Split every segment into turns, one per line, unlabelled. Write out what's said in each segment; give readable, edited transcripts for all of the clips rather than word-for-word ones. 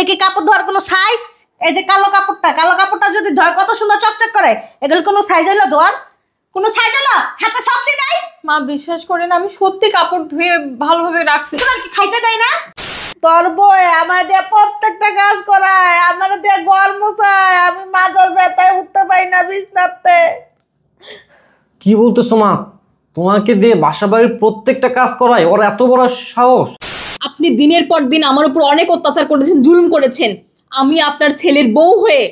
কি কাপড় ধোয়ার কোনো সাইজ? এই যে কালো কাপড়টা যদি ধোয় কত সুন্দর চকচক করে, এগুলো কোনো সাইজ হইলো ধোয়ার? কোনো সাইজ হলো? হাতে শক্তি নাই?
মা বিশ্বাস করেন আমি সত্যি কাপড় ধুয়ে ভালোভাবে রাখছি।
তোমার কি খাইতে দেয় না? তোর বই আমার দিয়ে প্রত্যেকটা কাজ করায়, আমার দিয়ে ঘর মোছায়, আমি মাথার ব্যথায় উঠতে পারি না বিছনাতে।
কি বলতেছো মা? তোমাকে দিয়ে বাসা বাড়ির প্রত্যেকটা কাজ করায়? ওর এত বড় সাহস!
আপনি দিনের পর দিন আমার উপর অনেক অত্যাচার করেছেন, জুলুম করেছেন। আমি আপনার ছেলের বউ হয়ে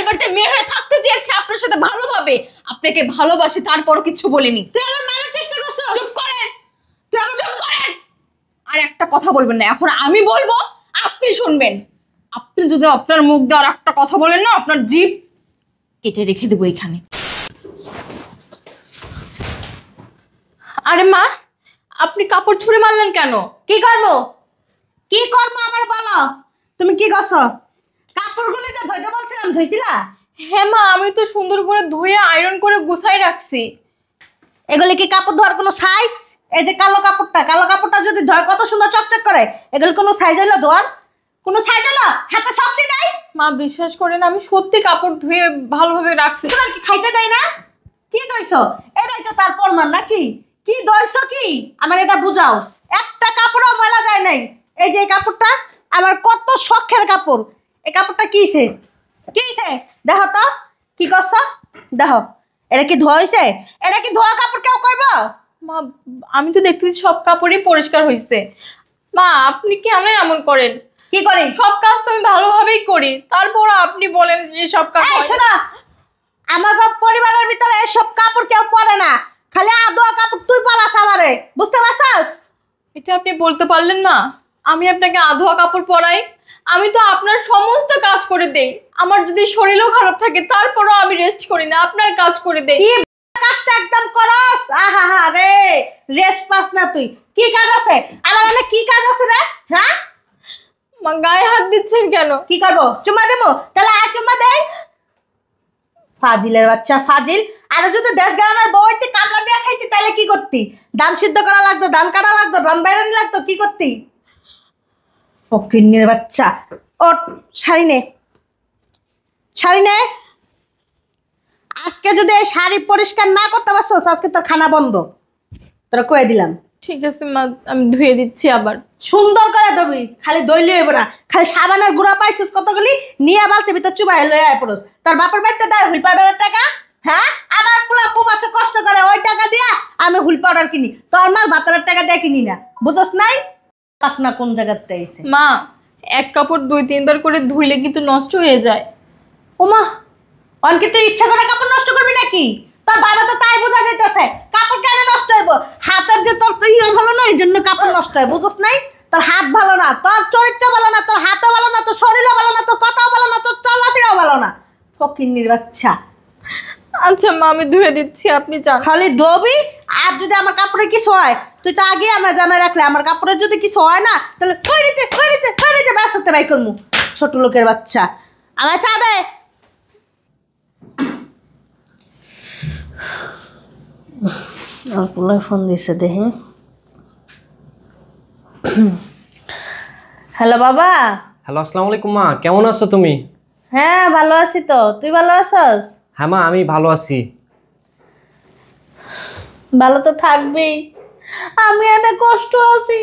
এবারতে মেয়ে হয়ে থাকতে চেয়েছি আপনার সাথে ভালোভাবে। আপনাকে ভালোবাসি, তারপরও কিছু বলিনি।
তুই আমার মারার চেষ্টা করছিস।
চুপ করেন, চুপ করেন। আর একটা কথা বলবেন না। এখন আমি বলবো, আপনি শুনবেন। আপনি যদি আপনার মুখ দিয়ে আর একটা কথা বলেন না, আপনার জিভ কেটে রেখে দেবো এখানে। আরে মা, আপনি কাপড় ছুঁড়ে মারলেন কেন?
কি করবো আমার বলো? তুমি কি করছো? কাপড়গুলো যে ধুইতে বলছিলাম ধুইছিলা?
হ্যাঁ মা, আমি তো সুন্দর করে ধুয়ে আয়রন করে গুছাই রাখছি।
এগুলো কি কাপড় ধোয়ার কোনো সাইজ? এই যে কালো কাপড়টা যদি ধোয় কত সুন্দর চকচক করে, এগুলো কোনো সাইজ হইলো ধোয়ার? কোনো সাইজ হলো? হাতে শক্তি নাই?
মা বিশ্বাস করেন আমি সত্যি কাপড় ধুয়ে ভালোভাবে রাখছি।
তোমার কি খাইতে দেয় না? কি দইছো? এটাই তো তার প্রমাণ নাকি? কি দইছো কি? আমার এটা বুঝাও। একটা কাপড়ও ময়লা যায় নাই। এই যে এই কাপড়টা আমার কত শখের কাপড়। এই কাপড়টা কিছে? দেখো তো কি করছো? দেখো এটা কি ধোয়া হইছে? এটা কি ধোয়া কাপড় কেউ কইব?
মা আমি তো দেখতেছি সব কাপড়ই পরিষ্কার হয়েছে। মা আপনি কেন এমন করেন?
কি করি?
সব কাজ তো আমি ভালোভাবেই করি, তারপর আপনি বলেন যে সব কাজ।
এই শোনো, আমাগো পরিবারের ভিতরে এসব কাপড় কেউ পরে না। খালি আদোয়া কাপড় তুই পরাস আমারে, বুঝতে পারছস?
এটা আপনি বলতে পারলেন মা? আমি আপনাকে আধোয়া কাপড় পরাই? আমি তো আপনার সমস্ত কাজ করে দেই। আমার যদি শরীরও খারাপ থাকে তারপরও আমি রেস্ট করি না, আপনার কাজ করে দেই।
কি কাজটা একদম করস? আহা হা রে, রেস্ট পাস না তুই। কি কাজ আছে আমার? এনে কি কাজ আছে রে? হ্যাঁ,
মা গায়ে হাত দিচ্ছেন কেন?
কি করব? চুমা দেবো? তাহলে আর চুমা দেই। ফাজিলের বাচ্চা ফাজিল। আর যদি দেশ গ্রামের বউ হইতে কামলা দিয়া খাইতি তাহলে কি করতি? ধান সিদ্ধ করা লাগতো, ধান কাটা লাগতো, ধান বাইরানি লাগতো, কি করতি? ফকিন্নির বাচ্চা। ওর শাড়ি নে। আজকে যদি এই শাড়ি পরিষ্কার না করতে পারছস, আজকে তোর খানা বন্ধ। তোরা কয়ে দিলাম।
ঠিক আছে মা, আমি ধুয়ে দিচ্ছি আবার।
সুন্দর করে ধুবি, খালি দইলি হইব না। খালি সাবানের গুঁড়া পাইছিস কতগুলি, নিয়ে বালতি ভিতর চুবাই লয়ে আয় পড়স। তোর বাপের বাড়িতে দেয় হুইল পাউডারের টাকা? হ্যাঁ, আমার পোলা প্রবাসে কষ্ট করে ওই টাকা দিয়া আমি হুইল পাউডার কিনি। তোর মার ভাতারের টাকা দিয়ে কিনি না, বুঝছস নাই? পাকনা কোন জায়গাতে আইছে?
মা এক কাপড় 2-3 বার করে ধুইলে কিন্তু নষ্ট হয়ে যায়।
ওমা, অনকে তুই ইচ্ছা করে কাপড় নষ্ট করবি নাকি? তোর বাবা তো তাই বোঝা যাইতেছে। কাপড় কেন নষ্ট হইব? হাতের যে তোর ভালো না, এই জন্য কাপড় নষ্ট হয়, বুঝছস নাই? তোর হাত ভালো না, তোর চরিত্র ভালো না, তোর হাতও ভালো না, তোর শরীরও ভালো না, তোর কথাও ভালো না, তোর চলাফেরাও ভালো না। ফকিন্নির বাচ্চা।
আচ্ছা মা, আমি ধুয়ে দিচ্ছি, আপনি যান।
খালি ধোবি। আর যদি আমার কাপড়ে কিছু হয়, তুই তো আগে আমার জানাই রাখলে, আমার কাপড়ে যদি কিছু হয় না তাহলে খৈরিতে ব্যাস হতে বাই করমু। ছোট লোকের বাচ্চা। আমার চা দে। ফোন দিছে দেখি। হ্যালো বাবা।
হ্যালো, আসসালামু আলাইকুম মা, কেমন আছো তুমি?
হ্যাঁ ভালো আছি তো, তুই ভালো আছস?
হ্যাঁ মা, আমি ভালো আছি।
ভালো তো থাকবি। আমি এনে কষ্ট আছি।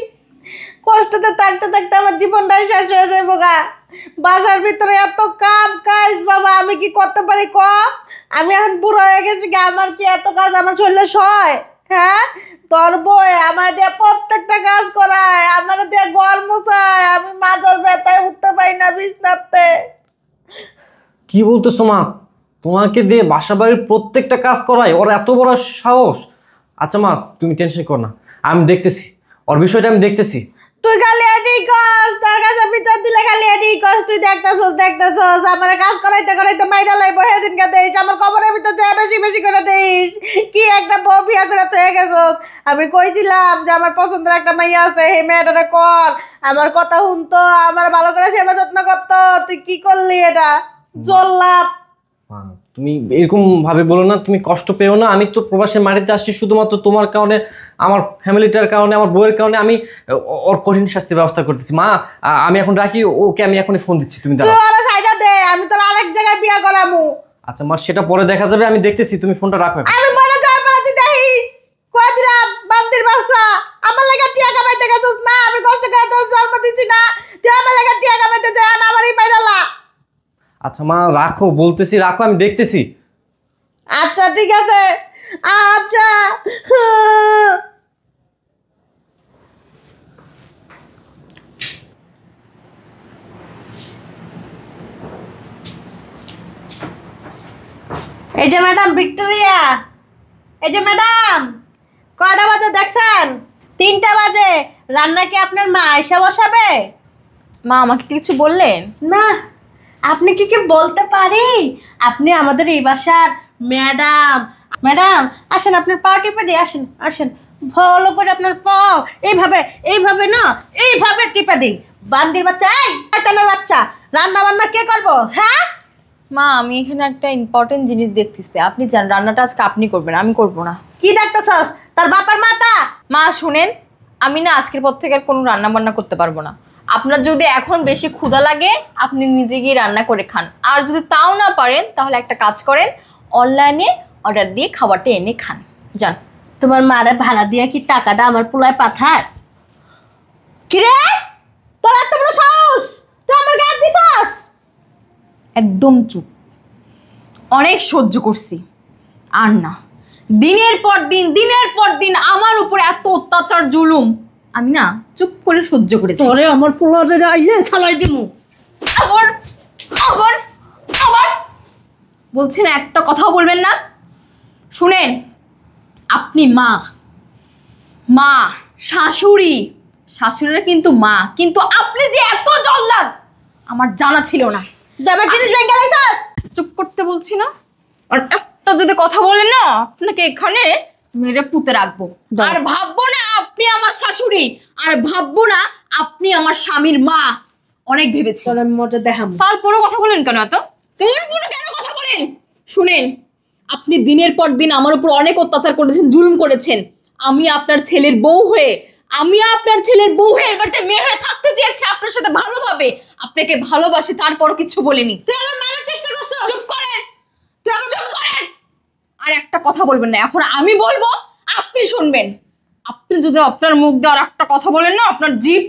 কষ্টতে থাকতে থাকতে আমার জীবনটাই শেষ হয়ে যাবো গা। বাসার ভিতরে এত কাম কাজ বাবা, আমি কি করতে পারি ক? আমি এখন বুড়ো হয়ে গেছি গা, আমার কি এত কাজ আমার শরীরে সয়? হ্যাঁ, তোর বই আমার দিয়ে প্রত্যেকটা কাজ করায়, আমার দিয়ে ঘর মোছায়, আমি মাথার ব্যথায় উঠতে পারি না বিছনাতে।
কি বলতেছো মা? তোমাকে দিয়ে বাসা বাড়ির প্রত্যেকটা কাজ করায়? ওর এত বড় সাহস! আচ্ছা মা, তুমি টেনশন করো না, আমি দেখতেছি, ওর বিষয়টা আমি দেখতেছি।
তুই খালি এডি কস, তোর কাছে বিচার দিলে খালি এডি কস। তুই দেখতেছস আমার কাজ করাইতে মাইরা লাইব। সেদিনকে দেইস আমার কবরের ভিতর যায় বেশি করে দেইস। কি একটা বউ বিয়া করে তুই গেছস। আমি কইছিলাম যে আমার পছন্দের একটা মাইয়া আছে, সেই মেয়েটারে কর, আমার কথা শুনতো, আমার ভালো করে সেবা যত্ন করতো। তুই কি করলি এটা? জল্লাদ।
তুমি এরকম ভাবে বলো না, তুমি কষ্ট পেও না। আমি তো প্রবাসের মাটিতে আসছি শুধুমাত্র তোমার কারণে, আমার ফ্যামিলিটার কারণে, আমার বউয়ের কারণে। আমি ওর কঠিন শাস্তির ব্যবস্থা করতেছি। মা, আমি এখন রাখি, ওকে আমি এখনই ফোন দিচ্ছি, তুমি
তুই
দাঁড়াও।
ওরা সাইডা দে, আমি তোর আরেক জায়গায় বিয়া করামু।
আচ্ছা মা, সেটা পরে দেখা যাবে, আমি দেখতেছি, তুমি ফোনটা রাখো এখন।
আমি মরে যাওয়ার পরে তুই দেখিস কই দিলাম বান্দির বাচ্চা আমার লাগা টিয়া কামাইতে গেছিস না, আমি কষ্ট করে তোর জন্ম দিছি না, তুই আমার লাগা টিয়া কামাইতে যায় না, আমারই পাইরালা।
আচ্ছা মা রাখো, বলতেছি রাখো, আমি দেখতেছি।
আচ্ছা ঠিক আছে, আচ্ছা। এই যে ম্যাডাম ভিক্টোরিয়া, এই যে ম্যাডাম, কয়টা বাজে দেখছেন? 3টা বাজে। রান্না কি আপনার মা এসে বসাবে?
মা আমাকে কিছু বললেন?
না, আপনি কি কি বলতে পারি? আপনি আমাদের এই বাসার ম্যাডাম। ম্যাডাম আসেন, আপনার পা টিপে দিয়ে আসেন, আসেন ভালো করে আপনার পা এইভাবে এইভাবে না এইভাবে টিপে দিই। বান্দির বাচ্চা, এই শয়তানের বাচ্চা, রান্না বান্না কে করবো? হ্যাঁ
মা আমি এখানে একটা ইম্পর্টেন্ট জিনিস দেখতেছি, আপনি জান রান্নাটা আজকে আপনি করবেন, আমি করব না।
কি দেখতেছস? তার বাবার মাথা।
মা শুনেন, আমি না আজকের পর থেকে আর কোনো রান্না বান্না করতে পারবো না। আপনার যদি এখন বেশি ক্ষুধা লাগে আপনি নিজে গিয়ে রান্না করে খান, আর যদি তাও না পারেন তাহলে একটা কাজ করেন, অনলাইনে অর্ডার দিয়ে খাবারটা এনে খান। যান।
তোমার মারে ভাড়া দিয়ে কি টাকাটা আমার পোলায় পাঠায়? কিরে তোর এত বড় সাহস, তুই আমার গায়ে দিছস?
একদম চুপ, অনেক সহ্য করছি, আর না। দিনের পর দিন আমার উপর এত অত্যাচার জুলুম আমি না চুপ করে সহ্য করেছি।
তোরে আমার পোলারে আইলে ছালাই দিমু।
আবার আবার আবার বলছেন, একটা কথাও বলবেন না? শুনেন, আপনি মা, মা শাশুড়ি, শাশুড়িরা কিন্তু মা, কিন্তু আপনি যে এত জল্লাদ আমার জানা ছিল না।
যাবে জিনিস ভেঙে লাইছস?
চুপ করতে বলছি না, আর একটা যদি কথা বলেন না আপনাকে এখানে মেরে পুঁতে রাখবো। আর ভাববো না আপনি আমার শাশুড়ি, আর ভাববো না আপনি আমার স্বামীর মা। অনেক ভেবেছি।
তোরে মোটে দেখাম।
তারপরও কথা বলেন কেন এত? তারপরও কেন কথা বলেন? শুনেন, আপনি দিনের পর দিন আমার উপর অনেক অত্যাচার করেছেন, জুলুম করেছেন। আমি আপনার ছেলের বউ হয়ে এবারতে মেয়ে হয়ে থাকতে চেয়েছি আপনার সাথে ভালোভাবে, আপনাকে ভালোবাসি, তারপরও কিছু বলিনি।
তুই আমার মারার চেষ্টা করছস?
চুপ করেন, চুপ করেন। আর একটা কথা বলবেন না, এখন আমি বলবো আপনি শুনবেন। আপনি যদি আপনার মুখ দিয়ে আর একটা কথা বলেন না, আপনার জিভ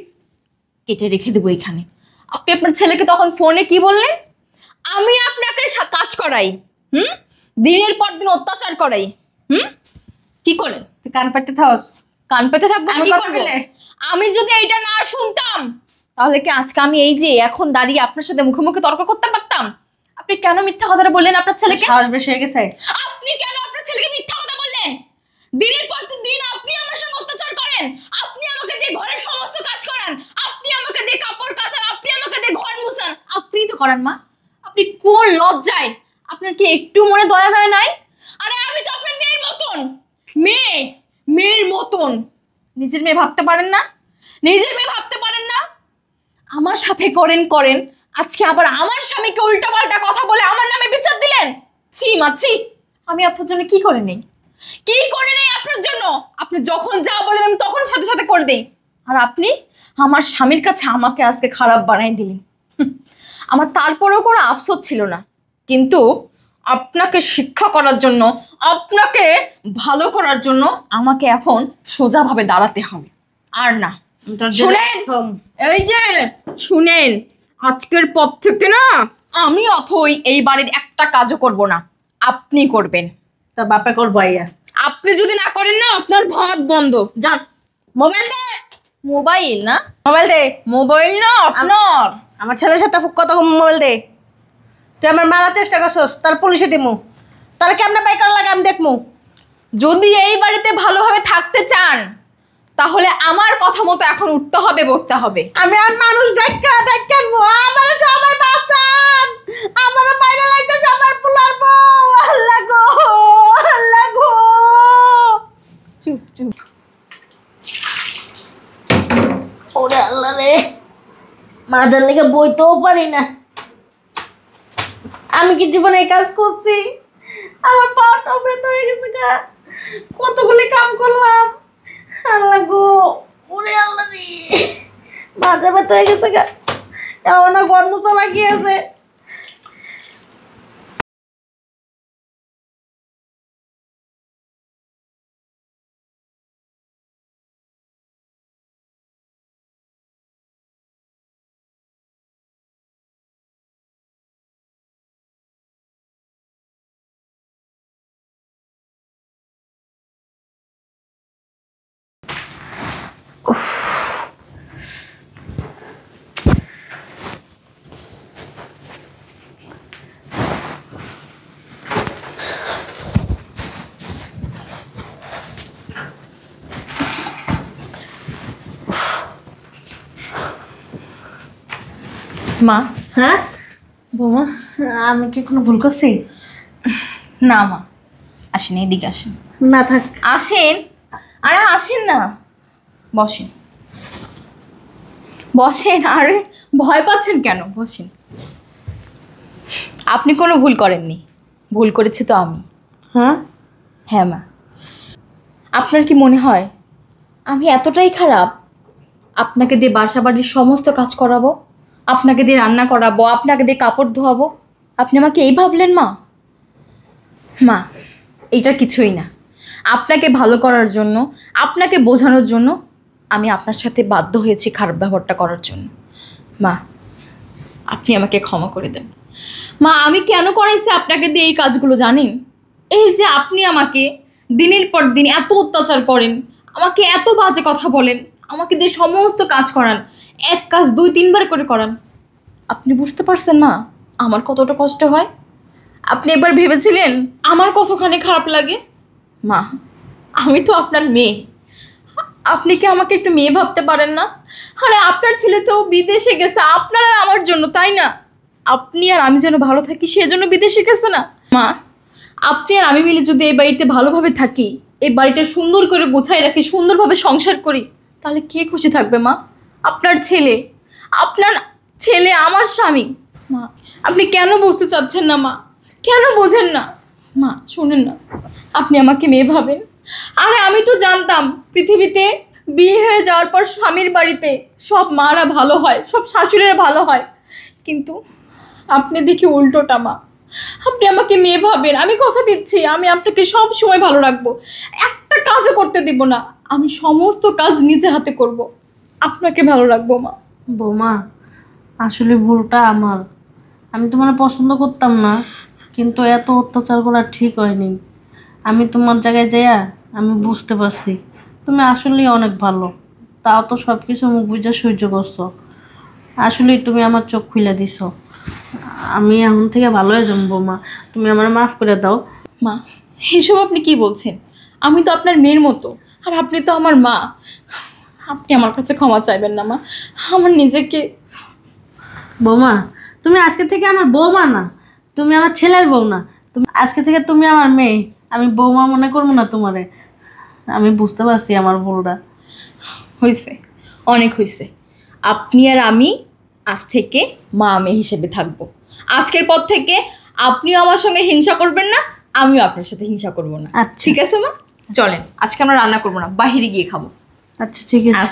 কেটে রেখে দেবো এখানে। আপনি আপনার ছেলেকে তখন ফোনে কি বললেন? আমি আপনাকে কাজ করাই, দিনের পর দিন অত্যাচার করাই, কি করেন?
তুই কান পাইতে থাকস।
কান পেতে থাকবো?
আমি
কি
কথা
করবো?
বলে?
আমি যদি এইটা না শুনতাম তাহলে কি আজকে আমি এই যে এখন দাঁড়িয়ে আপনার সাথে মুখে মুখে তর্ক করতে পারতাম? আপনি কেন মিথ্যা কথাটা বললেন আপনার ছেলেকে?
সাহস বেশি হয়ে গেছে।
আপনি কেন আপনার ছেলেকে মিথ্যা কথা বললেন? দিনের পর দিন আপনি আমার সঙ্গে অত্যাচার করেন, আপনি আমাকে দিয়ে ঘরের সমস্ত কাজ করান, আপনি আমাকে দিয়ে কাপড় কাচান, আপনি আমাকে দিয়ে ঘর মুছান, আপনিই তো করেন মা। আপনি কোন লজ্জায়, আপনার কি একটু মনে দয়া হয় নাই? আরে আমি তো আপনার মেয়ের মতন, মেয়ের মতন। নিজের মেয়ে ভাবতে পারেন না? নিজের মেয়ে ভাবতে পারেন না? আমার সাথে করেন, আজকে আবার আমার স্বামীকে উল্টাপাল্টা কথা বলে আমার নামে বিচার দিলেন। ছি মা ছি। আমি আপনার জন্য কি করে নেই আপনার জন্য? আপনি যখন যা বলেন আমি তখন সাথে সাথে করে দেই, আর আপনি আমার স্বামীর কাছে আমাকে আজকে খারাপ বানাই দিলেন। আমার তারপরেও কোনো আফসোস ছিল না, কিন্তু আপনাকে শিক্ষা করার জন্য, আপনাকে ভালো করার জন্য আমাকে এখন সোজাভাবে দাঁড়াতে হবে। আর না, শুনেন, এই যে শুনেন, আজকের পর থেকে না আমি অথই এই বাড়ির একটা কাজও করব না, আপনি করবেন।
তোর বাপে করবো আইয়া।
আপনি যদি না করেন না আপনার ভাত বন্ধ। যান।
মোবাইল দে।
মোবাইল না?
মোবাইল দে।
মোবাইল না আপনার।
আমার ছেলের সাথে কত মোবাইল দে। তুই আমার মারার চেষ্টা করছস, তার পুলিশে দিমু। তার কেমনে বাই করা লাগে আমি দেখমু।
যদি এই বাড়িতে ভালোভাবে থাকতে চান তাহলে আমার কথা মতো এখন উঠতে হবে, বসতে হবে।
আমি আর মানুষ ডাক্তার আমার সবাই বাঁচান, আমার মাইরা লাইতেছে আমার পোলার বউ। আল্লাহ গো, আল্লাহ গো।
চুপ চুপ।
ওরে আল্লাহ রে, মাজার লেগে বইতেও পারি না। আমি কি জীবনে এই কাজ করছি? আমার পাটাও ব্যথা হয়ে গেছে গা, কতগুলি কাম করলাম। আল্লাহ গো, ওরে আল্লাহ রে, মাঝে ব্যথা হয়ে গেছে গা, এমন গন্ধ লাগিয়েছে।
মা।
হ্যাঁ বৌমা, আমি কি কোনো ভুল করছি?
না মা, আসেন, এদিকে আসেন।
না থাক।
আসেন, আরে আসেন না, বসেন বসেন। আরে ভয় পাচ্ছেন কেন? বসেন। আপনি কোনো ভুল করেননি, ভুল করেছি তো আমি।
হ্যাঁ
হ্যাঁ মা, আপনার কি মনে হয় আমি এতটাই খারাপ? আপনাকে দিয়ে বাসা বাড়ির সমস্ত কাজ করাবো, আপনাকে দিয়ে রান্না করাবো, আপনাকে দিয়ে কাপড় ধোয়াবো, আপনি আমাকে এই ভাবলেন মা? মা, এইটা কিছুই না। আপনাকে ভালো করার জন্য, আপনাকে বোঝানোর জন্য আমি আপনার সাথে বাধ্য হয়েছি খারাপ ব্যবহারটা করার জন্য। মা, আপনি আমাকে ক্ষমা করে দেন। মা, আমি কেন করাইছি আপনাকে দিয়ে এই কাজগুলো জানেন? এই যে আপনি আমাকে দিনের পর দিন এত অত্যাচার করেন, আমাকে এত বাজে কথা বলেন, আমাকে দিয়ে সমস্ত কাজ করান, এক কাজ 2-3 বার করে করান, আপনি বুঝতে পারছেন মা আমার কতটা কষ্ট হয়? আপনি একবার ভেবেছিলেন আমার কতখানি খারাপ লাগে? মা, আমি তো আপনার মেয়ে, আপনি কি আমাকে একটু মেয়ে ভাবতে পারেন না? আরে আপনার ছেলে তো বিদেশে গেছে আপনার আর আমার জন্য, তাই না? আপনি আর আমি যেন ভালো থাকি সেজন্য বিদেশে গেছে না? মা, আপনি আর আমি মিলে যদি এই বাড়িতে ভালোভাবে থাকি, এই বাড়িটা সুন্দর করে গোছায় রাখি, সুন্দরভাবে সংসার করি, তাহলে কে খুশি থাকবে মা? আপনার ছেলে, আপনার ছেলে আমার স্বামী। মা, আপনি কেন বুঝতে চাচ্ছেন না মা? কেন বোঝেন না? মা শুনেন না, আপনি আমাকে মেয়ে ভাবেন। আরে আমি তো জানতাম পৃথিবীতে বিয়ে হয়ে যাওয়ার পর স্বামীর বাড়িতে সব মারা ভালো হয়, সব শাশুড়িরা ভালো হয়, কিন্তু আপনি দেখি উল্টোটা মা। আপনি আমাকে মেয়ে ভাবেন, আমি কথা দিচ্ছি আমি আপনাকে সব সময় ভালো রাখবো, একটা কাজও করতে দিব না, আমি সমস্ত কাজ নিজে হাতে করব, আপনাকে ভালো রাখবো মা।
বৌমা, আসলে ভুলটা আমার। আমি তোমার পছন্দ করতাম না, কিন্তু এত অত্যাচার করা ঠিক হয়নি। আমি তোমার জায়গায় যাইয়া আমি বুঝতে পারছি তুমি আসলেই অনেক ভালো। তাও তো সব কিছু মুখ বুঝে সহ্য করছো। আসলেই তুমি আমার চোখ খুলে দিছো। আমি এখন থেকে ভালো হয়ে যাবো বৌমা, তুমি আমার মাফ করে দাও।
মা, এসব আপনি কি বলছেন? আমি তো আপনার মেয়ের মতো, আর আপনি তো আমার মা। আপনি আমার কাছে ক্ষমা চাইবেন না মা, আমার নিজেকে।
বৌমা, তুমি আজকে থেকে আমার বৌমা না, তুমি আমার ছেলের বউ না, তুমি আজকে থেকে তুমি আমার মেয়ে। আমি বৌমা মনে করবো না তোমারে। আমি বুঝতে পারছি আমার ভুলটা।
হয়েছে, অনেক হয়েছে। আপনি আর আমি আজ থেকে মা মেয়ে হিসেবে থাকবো। আজকের পর থেকে আপনিও আমার সঙ্গে হিংসা করবেন না, আমিও আপনার সাথে হিংসা করব না।
আচ্ছা।
ঠিক আছে মা? চলেন, আজকে আমরা রান্না করবো না, বাহিরে গিয়ে খাবো।
আচ্ছা ঠিক আছে।